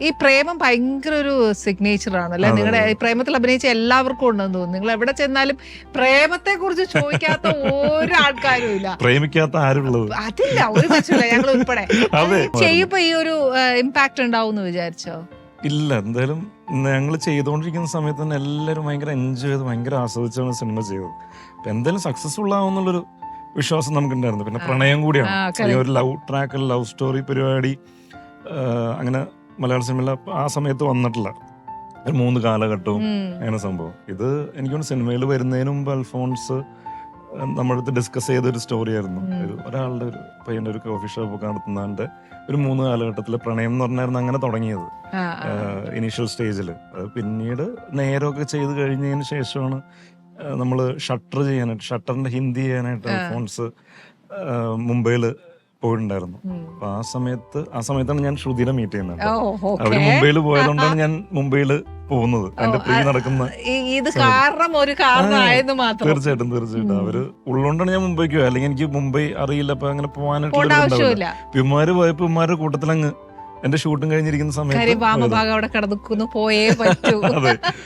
ഈ പ്രേമം ഭയങ്കര ഒരു സിഗ്നേച്ചർ ആണ് അല്ലെ? നിങ്ങളുടെ പ്രേമത്തിൽ അഭിനയിച്ച എല്ലാവർക്കും ഉണ്ടെന്ന് തോന്നുന്നു. നിങ്ങൾ എവിടെ ചെന്നാലും പ്രേമത്തെ കുറിച്ച് ചോദിക്കാത്ത ഒരു ആൾക്കാരും ഇല്ല. പ്രേമിക്കാത്ത ആരുള്ളത്? അതില്ല, ഒരു പറ്റില്ല, ഞങ്ങൾ ഉൾപ്പെടെ. ചെയ്യുമ്പോ ഈ ഒരു ഇമ്പാക്ട് ഉണ്ടാവും എന്ന് വിചാരിച്ചോ? ഇല്ല, എന്തായാലും ഞങ്ങൾ ചെയ്തുകൊണ്ടിരിക്കുന്ന സമയത്ത് തന്നെ എല്ലാവരും ഭയങ്കര എൻജോയ് ചെയ്ത് ഭയങ്കര ആസ്വദിച്ചാണ് സിനിമ ചെയ്തത്. അപ്പൊ എന്തായാലും സക്സസ്ഫുൾ ആവുന്നുള്ളൊരു വിശ്വാസം നമുക്കുണ്ടായിരുന്നു. പിന്നെ പ്രണയം കൂടിയാണ്, ഒരു ലവ് ട്രാക്ക്, ലവ് സ്റ്റോറി പരിപാടി അങ്ങനെ മലയാള സിനിമയിൽ ആ സമയത്ത് വന്നിട്ടില്ല. ഒരു 3 കാലഘട്ടവും അങ്ങനെ സംഭവം. ഇത് എനിക്കൊന്ന് സിനിമയിൽ വരുന്നതിന് മുമ്പ് അൽഫോൺസ് നമ്മളടുത്ത് ഡിസ്കസ് ചെയ്തൊരു സ്റ്റോറി ആയിരുന്നു. ഒരാളുടെ ഒരു പയ്യന്റെ ഒരു കോഫി ഷോപ്പ് ഒക്കെ നടത്തുന്നതിന്റെ ഒരു 3 കാലഘട്ടത്തിലെ പ്രണയം എന്ന് പറഞ്ഞായിരുന്നു അങ്ങനെ തുടങ്ങിയത് ഇനീഷ്യൽ സ്റ്റേജിൽ. പിന്നീട് നേരമൊക്കെ ചെയ്ത് കഴിഞ്ഞതിന് ശേഷമാണ് നമ്മൾ ഷട്ടറിന്റെ ഹിന്ദി ചെയ്യാനായിട്ട് അൽഫോൺസ് മുംബൈയിൽ പോയിട്ടുണ്ടായിരുന്നു. അപ്പൊ ആ സമയത്താണ് ഞാൻ ശ്രുതിനെ മീറ്റ് ചെയ്യുന്നത്. അവര് മുംബൈയിൽ പോയതുകൊണ്ടാണ് ഞാൻ മുംബൈയിൽ പോകുന്നത്. അതിന്റെ പ്രീ നടക്കുന്ന തീർച്ചയായിട്ടും അവര് ഉള്ളതുകൊണ്ടാണ് ഞാൻ മുംബൈക്ക് പോയത്. അല്ലെങ്കിൽ എനിക്ക് മുംബൈ അറിയില്ല, അപ്പൊ അങ്ങനെ പോകാനായിട്ടുള്ള പിമാര് പോയപ്പോ പിമാരുടെ കൂട്ടത്തിലങ്ങ് എന്റെ ഷൂട്ടും കഴിഞ്ഞിരിക്കുന്ന സമയത്ത് പോയേ പറ്റൂ.